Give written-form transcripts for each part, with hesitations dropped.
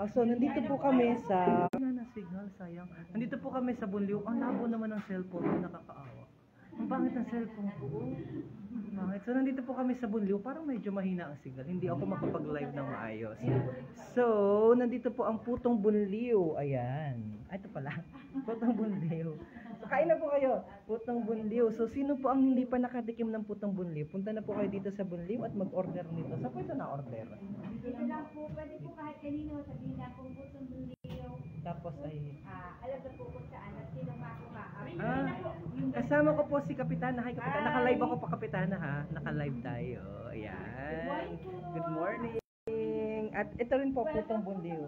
So, nandito po kami sa... signal, sayang. Nandito po kami sa Bunliw. Ang labo naman ng cellphone ko, nakakaawa. Ang pangit ng cellphone ko. Pangit. So, nandito po kami sa Bunliw. Parang medyo mahina ang signal. Hindi ako makapag-live ng maayos. So, nandito po ang Putong Bunliw. Ayan. Ay, ito pala. Putong Bunliw. So, kain na po kayo. Putong Bunliw. So, sino po ang hindi pa nakatikim ng Putong Bunliw? Punta na po kayo dito sa Bunliw at mag-order nito. Saan po ito na-order? Dito lang po. Pwede po kahit kanino. Sabihin na po Putong Bunliw. Tapos ay... alam na po kung saan at sino makuha. Kasama ko po si Kapitana. Hi, Kapitana. Naka-live ako pa, Kapitana, ha? Naka-live tayo. Ayan. Good morning. At ito rin po, Putong Bunliw.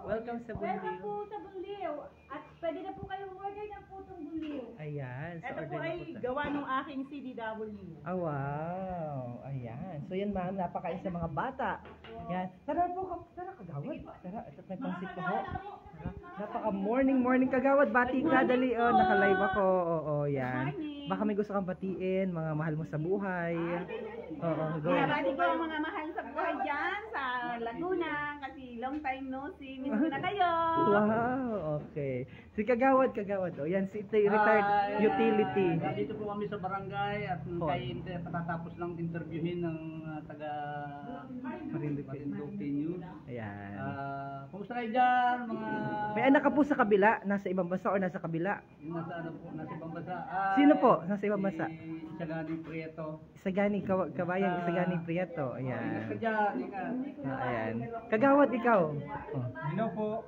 Welcome sa Bunliw. Welcome po sa Bunliw. At pwede na po kayong order ng Putong Bunliw. Ayan. So, ito po ay gawa ng aking CDW. Oh, wow. Ayan. So, yan, ma'am. Napakain sa mga bata. Yan. Tara po, tara, kagawad. Tara, ito may pansit po ho. Napaka-morning kagawad. Bati ka, dali. Oh, naka-live ako. Oo, yan. Baka may gusto kang batiin, mga mahal mo sa buhay. Oo, go. Bati ko ang mga mahal sa buhay dyan sa Laguna. Kasi long time no see. Miss ko na kayo. Wow, okay. Si Kagawad. Oh, yan, si retired utility. Dito po kami sa barangay at patatapos lang interviewin ng taga Marinduque News. Ayan. Kumusta kayo dyan, mga... May anak ka po sa kabila? Nasa ibang bansa o nasa kabila? Nasa ano po, nasa ibang bansa. Sino po? Nasa ibang bansa? Isagani Prieto. Isagani, kabayang Isagani Prieto. Ayan. Ingat ka dyan, ingat. Ayan. Kagawad, ikaw. Oh. Hello po.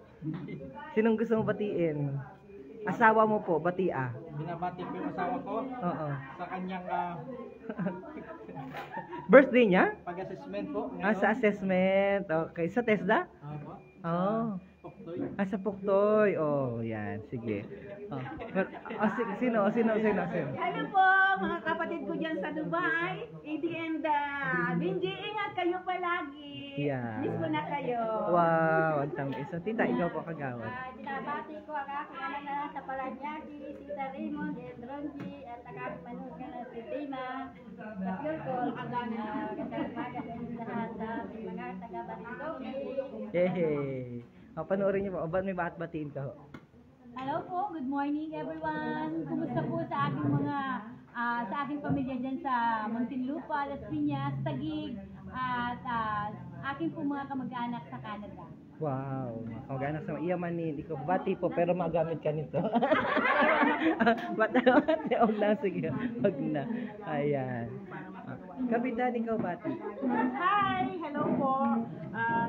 Sinong gusto mo batiin? Asawa mo po, batia. Binabati ko yung asawa ko Oo. sa kanyang Birthday niya? pag-assessment po. Sa assessment. Okay. Sa TESDA? Opo. Oh. Poktoy. Sa Puktoy. Oh, yan. Sige. Oh. Sino? Hello po mga kapatid ko dyan sa Dubai. Edi and Benji, ingat kayo palagi. Yeah. Miss ko na kayo. Wow. Ang tamis. So, tita, ikaw po kagawad. Binabati ko ang aking anak na nasa Paranaque, Tita Raymond, and Ronji, at ang aking manuga na si Dina. Sa pure call, gandang umaga sa inyong lahat sa ating mga taga-Marinduque. Yehey. Panoorin niyo po. O, may batiin ka ho? Hello po, good morning everyone. Kumusta po sa aking mga sa aking pamilya diyan sa Muntinlupa, Las Piñas, Taguig at aking po mga kamag-anak sa Canada. Wow, kamag-anak sa iyamanin. Ikaw bati po pero magamit ka nito. Bati, huwag na, sige. Huwag na. Ayan. Kapitan, ikaw bati. Hi! Hello po!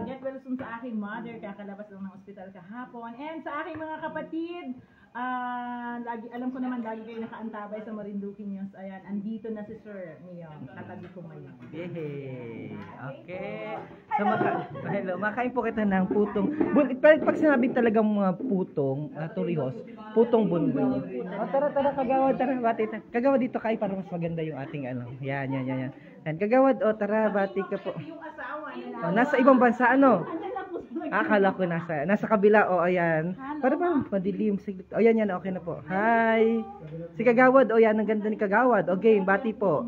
Get well soon sa aking mother, kakalabas lang ng ospital kahapon. And sa aking mga kapatid, alam ko naman lagi kayo nakaantabay sa Marinduque News. Ayan, andito na si Sir Miyong, katabi ko ngayon. Yehey! Okay. So, hello, makain po kita ng putong. Pag sinabing talagang mga putong, turihos, putong bunbun. Tara, kagawad, tara, bati. Kagawad dito kayo para mas maganda yung ating ano. Yan. Yan, kagawad, tara, bati ka po. Yung asawa nila. Nasa ibang bansa, ano? Akala ko nasa kabila, ayan. Para ba, madilim. Ayan, okay na po. Hi! Si Kagawad, yan, ang ganda ni Kagawad. Okay, bati po.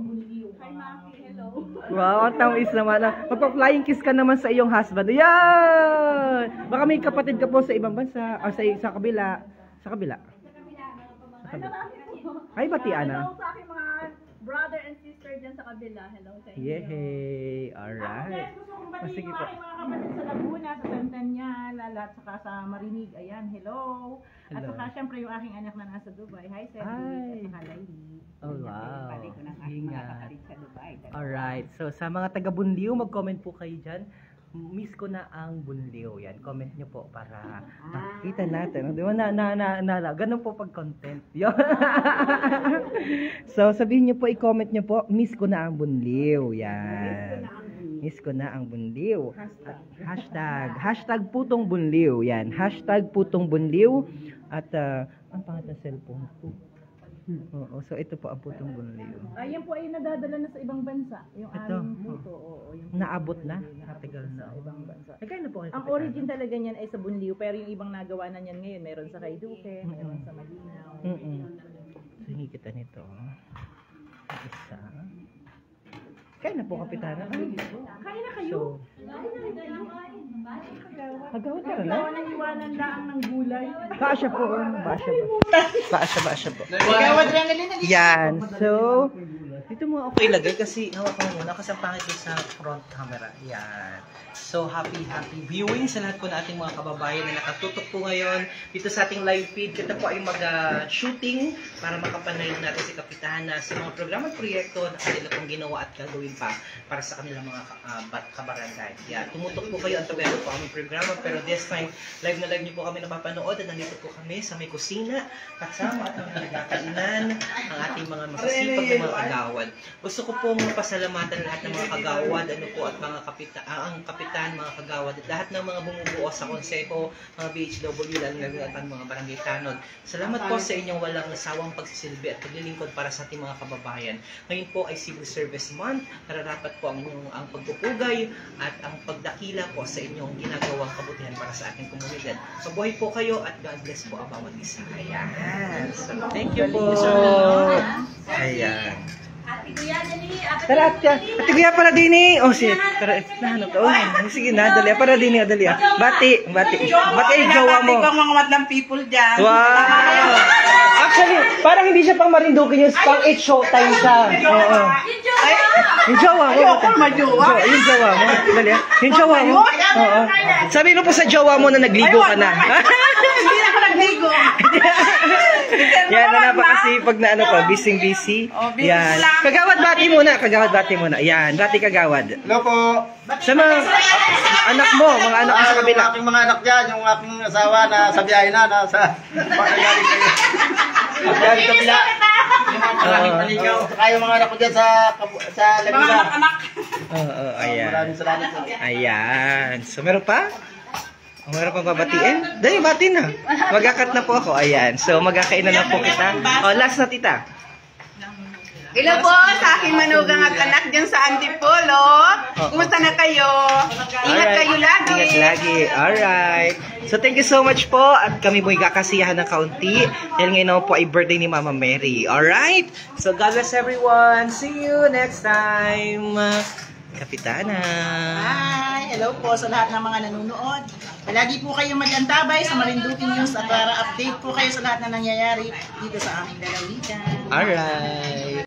Hi, Maki. Hello. Wow, ang tamis naman. Magpa-flying kiss ka naman sa iyong husband. Ayan! Baka may kapatid ka po sa ibang bansa, o sa kabila. Sa kabila. Hi, bati, Ana. Hello sa aking mga brother and sister dyan sa kabila. Hello sa inyo. Yehey! Alright. Gusto kong batiin Sige yung po. aking mga kapatid sa Laguna, sa Centennial, at saka sa Marinig. Ayan, hello. At Hello. saka syempre yung aking anak na nasa Dubai. Hi, Cedric. Hi. At saka Laili. Oh, wow. Balik ko ng aking mga Ingat. kapatid sa Dubai. Alright. So, sa mga taga-Bunliw, mag-comment po kayo dyan. Miss ko na ang Bunliw. Yan, comment nyo po para makita natin. Di ba ganun po pag-content. Yun. So, sabihin nyo po, i-comment nyo po, miss ko na ang Bunliw. Yan. Miss ko na ang Bunliw. Hashtag Putong Bunliw. Yan. Hashtag Putong Bunliw. At, ang pangat ng cellphone ko. Oo, so ito po ang Putong Bunliw. Ayan po ay nadadala na sa ibang bansa. Yung Ito. aming puto. Oo, yung Naabot na? Natagal na. sa ibang bansa. Kaya na po kayo Ang origin talaga niyan ay sa Bunliw, pero yung ibang nagawa na niyan ngayon, meron sa Cayduque, meron sa Malinaw. Hingi kita nito. Isa. Kaya na po, Kapitana. Kain na kayo? So, Hagawad ka na? Ikaw ang iwanan lang ng gulay. Basya po. Basya po. Ikaw, adrenaline. Yan. So, dito mo ako ilagay kasi hawakan mo muna kasi ang pangit ko sa front camera. Yan. So, happy viewing sa lahat po na ating mga kababayan na nakatutok po ngayon dito sa ating live feed. Kita po ay mag-shooting para makapanayin natin si Kapitana sa mga programa at proyekto na kanila pong ginawa at gagawin pa para sa kanilang mga kabarangay. Yan. Tumutok po kayo ang tawero po aming programa pero this time, live na live niyo po kami napapanood at nandito po kami sa may kusina kasama at mga nagkakainan ang ating mga masasipag na mga kagawad. Gusto ko pong pasalamatan lahat ng mga kagawad at mga kapitan, mga kagawad at lahat ng mga bumubuo sa konseho, mga BHW, lalo ang mga barangay tanod. Salamat po sa inyong walang nasawang pagsisilbi at paglilingkod para sa ating mga kababayan. Ngayon po ay Civil Service Month. Nararapat po ang pagpupugay at ang pagdakila po sa inyong ginagawang kabutihan para sa ating komunidad. Mabuhay po kayo at God bless po ang bawat isa. Ayan. So, thank you po. Ayan. Ate Kuya, dali. Tara, ate Kuya, para din eh. Oh, sige. Tara, nahanap ka. Oh, sige na, dali. Para din eh, dali. Bati ay jowa mo. Ikaw mga madlang people dyan. Wow! Actually, parang hindi siya pang Marinduque news, pang 8 showtime siya. Oo. Yung jowa mo. Yung jowa mo. Dali. Yung jowa mo. Oo. Sabi mo po sa jowa mo na nagligo ka na. Hindi na ako nagligo. Yan, napakasipag na ano ko, busy. Yan. Kagawad, bati muna. Yan, bati kagawad. Hello po. Sa mga anak mo, mga anak mo sa kabila. Yung aking mga anak dyan, yung aking asawa na sa biyahe na, nasa galing kabila. Maraming paligaw. Saka yung mga anak ko dyan sa Laguna. Oo, ayan. Maraming salamat po. Ayan. So, meron pa? Meron pang babatiin? Dali, bati na. Magakat na po ako. Ayan. So, magkakainan na po kita. Oh, last na tita. Hello po sa aking manugang at anak dyan sa Antipolo. Kumusta na kayo? Ingat kayo lagi. Ingat lagi. Alright. So, thank you so much po. At kami po'y kakasiyahan ng kaunti. Dahil ngayon naman po ay birthday ni Mama Mary. Alright? So, God bless everyone. See you next time. Kapitana. Hi! Hello po sa lahat ng mga nanonood. Palagi po kayong mag-antabay sa Marinduque News at para update po kayo sa lahat na nangyayari dito sa aming lalawigan. Alright.